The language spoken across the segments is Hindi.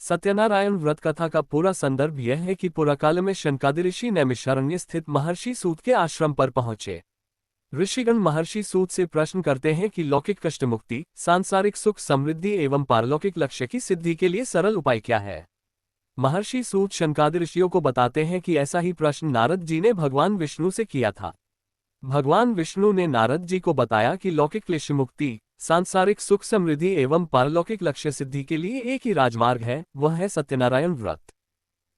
सत्यनारायण व्रत कथा का पूरा संदर्भ यह है कि पुराकाल में शनकादि ऋषि नैमिषारण्य स्थित महर्षि सूत के आश्रम पर पहुंचे। ऋषिगण महर्षि सूत से प्रश्न करते हैं कि लौकिक कष्ट मुक्ति, सांसारिक सुख समृद्धि एवं पारलौकिक लक्ष्य की सिद्धि के लिए सरल उपाय क्या है। महर्षि सूत शनकादि ऋषियों को बताते हैं कि ऐसा ही प्रश्न नारद जी ने भगवान विष्णु से किया था। भगवान विष्णु ने नारद जी को बताया कि लौकिक क्लेश मुक्ति, सांसारिक सुख समृद्धि एवं पारलौकिक लक्ष्य सिद्धि के लिए एक ही राजमार्ग है, वह है सत्यनारायण व्रत।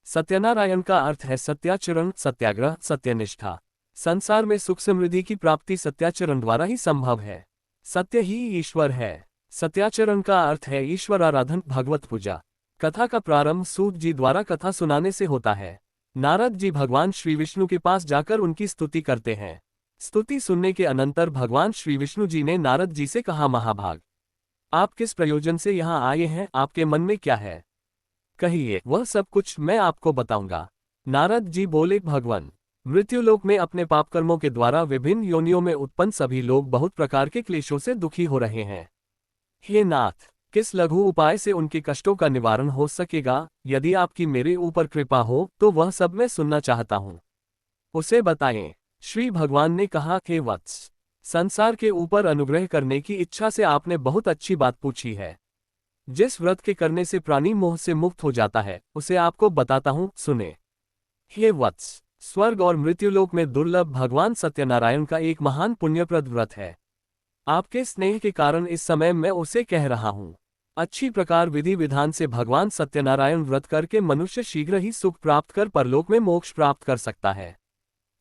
सत्यनारायण का अर्थ है सत्याचरण, सत्याग्रह, सत्यनिष्ठा। संसार में सुख समृद्धि की प्राप्ति सत्याचरण द्वारा ही संभव है। सत्य ही ईश्वर है। सत्याचरण का अर्थ है ईश्वर आराधन, भगवत पूजा। कथा का प्रारंभ सूत जी द्वारा कथा सुनाने से होता है। नारद जी भगवान श्री विष्णु के पास जाकर उनकी स्तुति करते हैं। स्तुति सुनने के अनंतर भगवान श्री विष्णु जी ने नारद जी से कहा, महाभाग, आप किस प्रयोजन से यहाँ आए हैं, आपके मन में क्या है, कहिए, वह सब कुछ मैं आपको बताऊंगा। नारद जी बोले, भगवान, मृत्युलोक में अपने पापकर्मों के द्वारा विभिन्न योनियों में उत्पन्न सभी लोग बहुत प्रकार के क्लेशों से दुखी हो रहे हैं। हे नाथ, किस लघु उपाय से उनके कष्टों का निवारण हो सकेगा? यदि आपकी मेरे ऊपर कृपा हो तो वह सब मैं सुनना चाहता हूँ, उसे बताएं। श्री भगवान ने कहा, हे वत्स, संसार के ऊपर अनुग्रह करने की इच्छा से आपने बहुत अच्छी बात पूछी है। जिस व्रत के करने से प्राणी मोह से मुक्त हो जाता है, उसे आपको बताता हूँ, सुने। हे वत्स, स्वर्ग और मृत्युलोक में दुर्लभ भगवान सत्यनारायण का एक महान पुण्यप्रद व्रत है। आपके स्नेह के कारण इस समय मैं उसे कह रहा हूँ। अच्छी प्रकार विधि विधान से भगवान सत्यनारायण व्रत करके मनुष्य शीघ्र ही सुख प्राप्त कर परलोक में मोक्ष प्राप्त कर सकता है।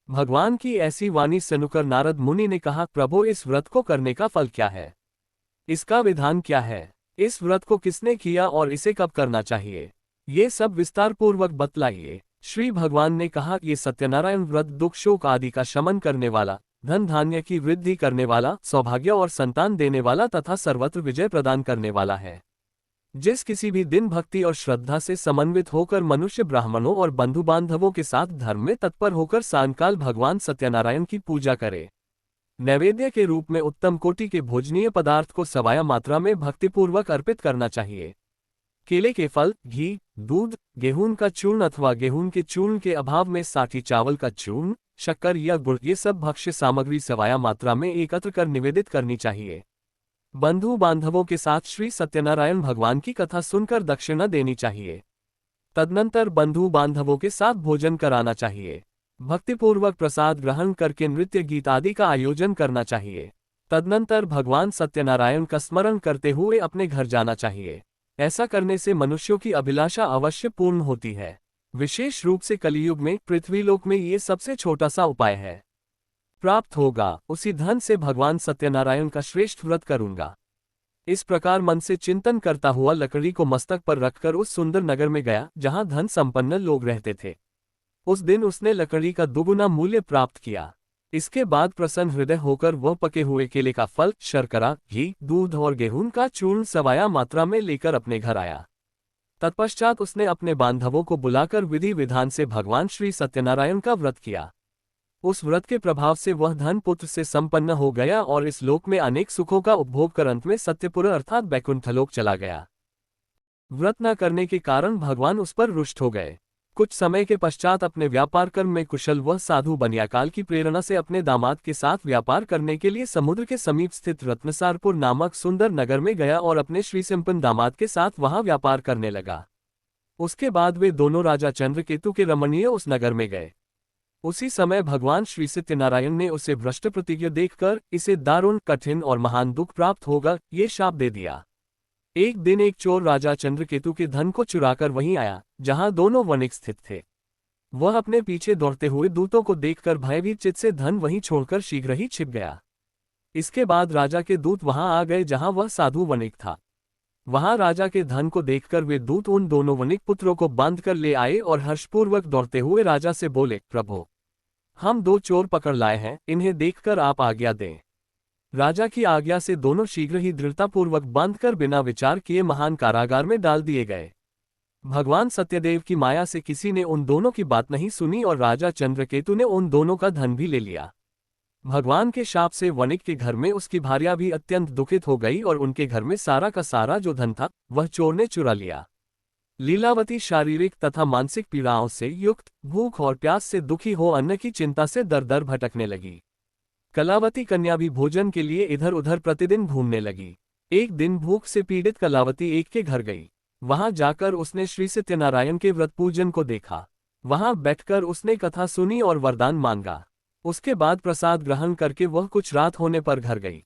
भगवान की ऐसी वाणी सुनकर नारद मुनि ने कहा, प्रभु, इस व्रत को करने का फल क्या है? इसका विधान क्या है? इस व्रत को किसने किया और इसे कब करना चाहिए? ये सब विस्तार पूर्वक बतलाइए। श्री भगवान ने कहा, ये सत्यनारायण व्रत दुख शोक आदि का शमन करने वाला, धन धान्य की वृद्धि करने वाला, सौभाग्य और संतान देने वाला तथा सर्वत्र विजय प्रदान करने वाला है। जिस किसी भी दिन भक्ति और श्रद्धा से समन्वित होकर मनुष्य ब्राह्मणों और बंधु बांधवों के साथ धर्म में तत्पर होकर सायंकाल भगवान सत्यनारायण की पूजा करे, नैवेद्य के रूप में उत्तम कोटि के भोजनीय पदार्थ को सवाया मात्रा में भक्तिपूर्वक अर्पित करना चाहिए। केले के फल, घी, दूध, गेहूं का चूर्ण अथवा गेहूं के चूर्ण के अभाव में साठी चावल का चूर्ण, शक्कर या गुड़, ये सब भक्ष्य सामग्री सवाया मात्रा में एकत्र कर निवेदित करनी चाहिए। बंधु बांधवों के साथ श्री सत्यनारायण भगवान की कथा सुनकर दक्षिणा देनी चाहिए। तदनंतर बंधु बांधवों के साथ भोजन कराना चाहिए। भक्तिपूर्वक प्रसाद ग्रहण करके नृत्य गीत आदि का आयोजन करना चाहिए। तदनंतर भगवान सत्यनारायण का स्मरण करते हुए अपने घर जाना चाहिए। ऐसा करने से मनुष्यों की अभिलाषा अवश्य पूर्ण होती है। विशेष रूप से कलियुग में पृथ्वीलोक में ये सबसे छोटा सा उपाय है। प्राप्त होगा, उसी धन से भगवान सत्यनारायण का श्रेष्ठ व्रत करूंगा। इस प्रकार मन से चिंतन करता हुआ लकड़ी को मस्तक पर रखकर उस सुंदर नगर में गया जहां धन संपन्न लोग रहते थे। उस दिन उसने लकड़ी का दुगुना मूल्य प्राप्त किया। इसके बाद प्रसन्न हृदय होकर वह पके हुए केले का फल, शर्करा, घी, दूध और गेहूं का चूर्ण सवाया मात्रा में लेकर अपने घर आया। तत्पश्चात उसने अपने बांधवों को बुलाकर विधि विधान से भगवान श्री सत्यनारायण का व्रत किया। उस व्रत के प्रभाव से वह धन पुत्र से संपन्न हो गया और इस लोक में अनेक सुखों का उपभोग कर अंत में सत्यपुर अर्थात बैकुंठलोक चला गया। व्रत न करने के कारण भगवान उस पर रुष्ट हो गए। कुछ समय के पश्चात अपने व्यापार कर्म में कुशल वह साधु बनियाकाल की प्रेरणा से अपने दामाद के साथ व्यापार करने के लिए समुद्र के समीप स्थित रत्नसारपुर नामक सुंदर नगर में गया और अपने श्रीसंपन्न दामाद के साथ वहां व्यापार करने लगा। उसके बाद वे दोनों राजा चंद्रकेतु के रमणीय उस नगर में गए। उसी समय भगवान श्री सत्यनारायण ने उसे भ्रष्ट प्रतिज्ञा देखकर इसे दारुण, कठिन और महान दुख प्राप्त होगा, ये शाप दे दिया। एक दिन एक चोर राजा चंद्रकेतु के धन को चुराकर वहीं आया जहां दोनों वणिक स्थित थे। वह अपने पीछे दौड़ते हुए दूतों को देखकर भयभीत चित्त से धन वहीं छोड़कर शीघ्र ही छिप गया। इसके बाद राजा के दूत वहां आ गए जहां वह साधु वणिक था। वहां राजा के धन को देखकर वे दूत उन दोनों वणिक पुत्रों को बांधकर ले आए और हर्षपूर्वक दौड़ते हुए राजा से बोले, प्रभु, हम 2 चोर पकड़ लाए हैं, इन्हें देखकर आप आज्ञा दें। राजा की आज्ञा से दोनों शीघ्र ही दृढ़तापूर्वक बांधकर बिना विचार किए महान कारागार में डाल दिए गए। भगवान सत्यदेव की माया से किसी ने उन दोनों की बात नहीं सुनी और राजा चंद्रकेतु ने उन दोनों का धन भी ले लिया। भगवान के शाप से वणिक के घर में उसकी भार्या भी अत्यंत दुखित हो गई और उनके घर में सारा का सारा जो धन था वह चोर ने चुरा लिया। लीलावती शारीरिक तथा मानसिक पीड़ाओं से युक्त, भूख और प्यास से दुखी हो अन्न की चिंता से दर दर भटकने लगी। कलावती कन्या भी भोजन के लिए इधर उधर प्रतिदिन घूमने लगी। एक दिन भूख से पीड़ित कलावती एक के घर गई। वहां जाकर उसने श्री सत्यनारायण के व्रत पूजन को देखा। वहां बैठकर उसने कथा सुनी और वरदान मांगा। उसके बाद प्रसाद ग्रहण करके वह कुछ रात होने पर घर गई।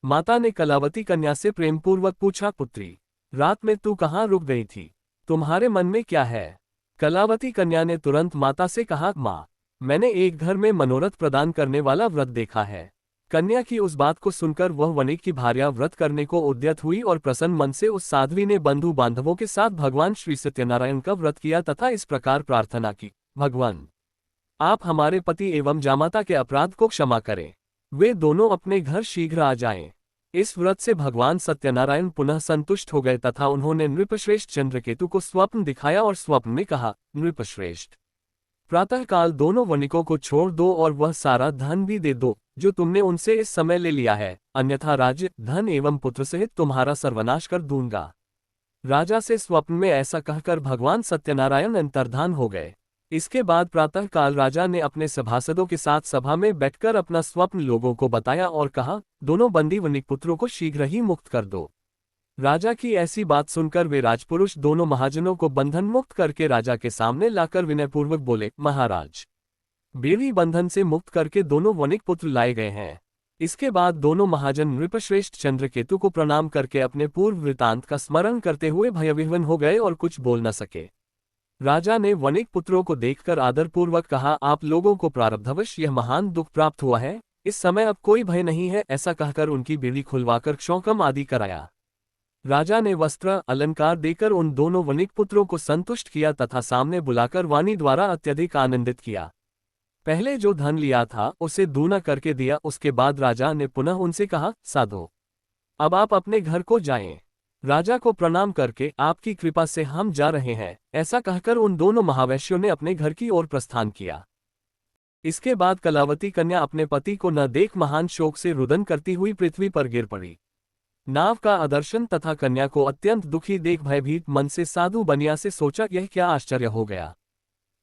माता ने कलावती कन्या से प्रेमपूर्वक पूछा, पुत्री, रात में तू कहाँ रुक गई थी? तुम्हारे मन में क्या है? कलावती कन्या ने तुरंत माता से कहा, माँ, मैंने एक घर में मनोरथ प्रदान करने वाला व्रत देखा है। कन्या की उस बात को सुनकर वह वणिक की भार्या व्रत करने को उद्यत हुई और प्रसन्न मन से उस साध्वी ने बंधु बांधवों के साथ भगवान श्री सत्यनारायण का व्रत किया तथा इस प्रकार प्रार्थना की, भगवान, आप हमारे पति एवं जामाता के अपराध को क्षमा करें। वे दोनों अपने घर शीघ्र आ जाएं। इस व्रत से भगवान सत्यनारायण पुनः संतुष्ट हो गए तथा उन्होंने नृपश्रेष्ठ चंद्रकेतु को स्वप्न दिखाया और स्वप्न में कहा, नृपश्रेष्ठ, प्रातःकाल दोनों वणिकों को छोड़ दो और वह सारा धन भी दे दो जो तुमने उनसे इस समय ले लिया है, अन्यथा राज्य, धन एवं पुत्र सहित तुम्हारा सर्वनाश कर दूंगा। राजा से स्वप्न में ऐसा कहकर भगवान सत्यनारायण अंतर्धान हो गए। इसके बाद प्रातःकाल राजा ने अपने सभासदों के साथ सभा में बैठकर अपना स्वप्न लोगों को बताया और कहा, दोनों बंदी वणिक पुत्रों को शीघ्र ही मुक्त कर दो। राजा की ऐसी बात सुनकर वे राजपुरुष दोनों महाजनों को बंधन मुक्त करके राजा के सामने लाकर विनयपूर्वक बोले, महाराज, बेड़ी बंधन से मुक्त करके दोनों वणिक पुत्र लाए गए हैं। इसके बाद दोनों महाजन नृपश्रेष्ठ चंद्रकेतु को प्रणाम करके अपने पूर्व वृतांत का स्मरण करते हुए भयविह्वल हो गए और कुछ बोल न सके। राजा ने वणिक पुत्रों को देखकर आदरपूर्वक कहा, आप लोगों को प्रारब्धवश यह महान दुख प्राप्त हुआ है, इस समय अब कोई भय नहीं है। ऐसा कहकर उनकी बेड़ी खुलवाकर क्षौकम आदि कराया। राजा ने वस्त्र अलंकार देकर उन दोनों वणिक पुत्रों को संतुष्ट किया तथा सामने बुलाकर वाणी द्वारा अत्यधिक आनंदित किया। पहले जो धन लिया था उसे दूना करके दिया। उसके बाद राजा ने पुनः उनसे कहा, साधो, अब आप अपने घर को जाएं। राजा को प्रणाम करके, आपकी कृपा से हम जा रहे हैं, ऐसा कहकर उन दोनों महावैश्यों ने अपने घर की ओर प्रस्थान किया। इसके बाद कलावती कन्या अपने पति को न देख महान शोक से रुदन करती हुई पृथ्वी पर गिर पड़ी। नाव का आदर्शन तथा कन्या को अत्यंत दुखी देख भयभीत मन से साधु बनिया से सोचा, यह क्या आश्चर्य हो गया।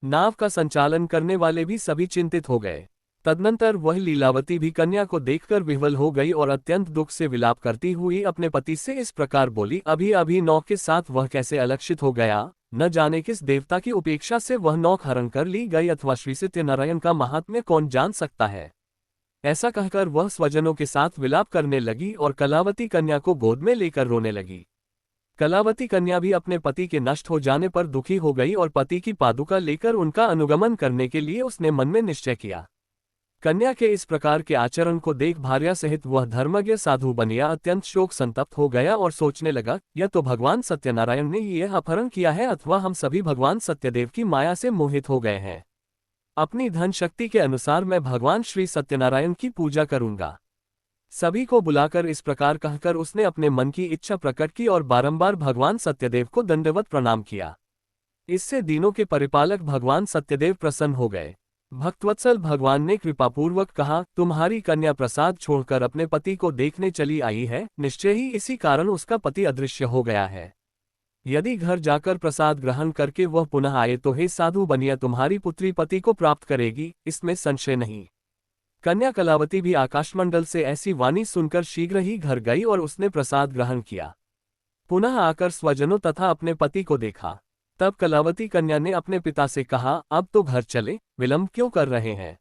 नाव का संचालन करने वाले भी सभी चिंतित हो गए। तदनंतर वह लीलावती भी कन्या को देखकर विह्वल हो गई और अत्यंत दुख से विलाप करती हुई अपने पति से इस प्रकार बोली, अभी अभी नौक के साथ वह कैसे अलक्षित हो गया, न जाने किस देवता की उपेक्षा से वह नौक हरण कर ली गई, अथवा श्री सत्यनारायण का महात्म्य कौन जान सकता है। ऐसा कहकर वह स्वजनों के साथ विलाप करने लगी और कलावती कन्या को गोद में लेकर रोने लगी। कलावती कन्या भी अपने पति के नष्ट हो जाने पर दुखी हो गई और पति की पादुका लेकर उनका अनुगमन करने के लिए उसने मन में निश्चय किया। कन्या के इस प्रकार के आचरण को देख भार्या सहित वह धर्मज्ञ साधु बनिया अत्यंत शोक संतप्त हो गया और सोचने लगा, यह तो भगवान सत्यनारायण ने यह अपहरण किया है, अथवा हम सभी भगवान सत्यदेव की माया से मोहित हो गए हैं। अपनी धन शक्ति के अनुसार मैं भगवान श्री सत्यनारायण की पूजा करूंगा। सभी को बुलाकर इस प्रकार कहकर उसने अपने मन की इच्छा प्रकट की और बारंबार भगवान सत्यदेव को दंडवत प्रणाम किया। इससे दीनों के परिपालक भगवान सत्यदेव प्रसन्न हो गए। भक्तवत्सल भगवान ने कृपापूर्वक कहा, तुम्हारी कन्या प्रसाद छोड़कर अपने पति को देखने चली आई है, निश्चय ही इसी कारण उसका पति अदृश्य हो गया है। यदि घर जाकर प्रसाद ग्रहण करके वह पुनः आए तो हे साधु बनिया तुम्हारी पुत्री पति को प्राप्त करेगी, इसमें संशय नहीं। कन्या कलावती भी आकाशमंडल से ऐसी वाणी सुनकर शीघ्र ही घर गई और उसने प्रसाद ग्रहण किया। पुनः आकर स्वजनों तथा अपने पति को देखा। तब कलावती कन्या ने अपने पिता से कहा, अब तो घर चले, विलंब क्यों कर रहे हैं।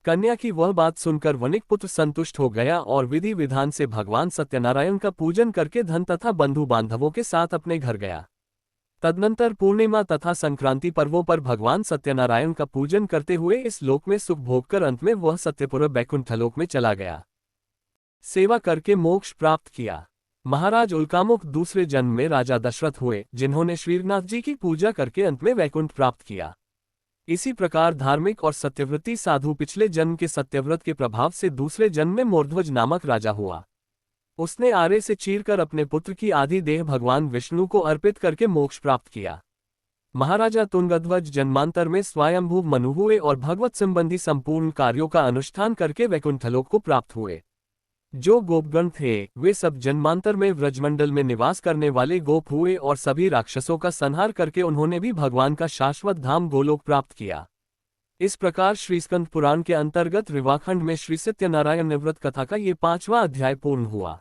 कन्या की वह बात सुनकर वणिक पुत्र संतुष्ट हो गया और विधि विधान से भगवान सत्यनारायण का पूजन करके धन तथा बंधु बांधवों के साथ अपने घर गया। तदनंतर पूर्णिमा तथा संक्रांति पर्वों पर भगवान सत्यनारायण का पूजन करते हुए इस लोक में सुख भोग कर अंत में वह सत्यपुर वैकुंठलोक में चला गया। सेवा करके मोक्ष प्राप्त किया। महाराज उल्कामुख दूसरे जन्म में राजा दशरथ हुए, जिन्होंने श्रीनाथ जी की पूजा करके अंत में वैकुंठ प्राप्त किया। इसी प्रकार धार्मिक और सत्यव्रती साधु पिछले जन्म के सत्यव्रत के प्रभाव से दूसरे जन्म में मोरध्वज नामक राजा हुआ। उसने आरे से चीरकर अपने पुत्र की आधी देह भगवान विष्णु को अर्पित करके मोक्ष प्राप्त किया। महाराजा तुंगध्वज जन्मांतर में स्वयंभू मनु हुए और भगवत संबंधी संपूर्ण कार्यों का अनुष्ठान करके वैकुंठलोक को प्राप्त हुए। जो गोपगण थे वे सब जन्मांतर में व्रजमंडल में निवास करने वाले गोप हुए और सभी राक्षसों का संहार करके उन्होंने भी भगवान का शाश्वत धाम गोलोक प्राप्त किया। इस प्रकार श्रीस्कंद पुराण के अंतर्गत रिवाखंड में श्री सत्यनारायण निवृत्त कथा का ये 5वां अध्याय पूर्ण हुआ।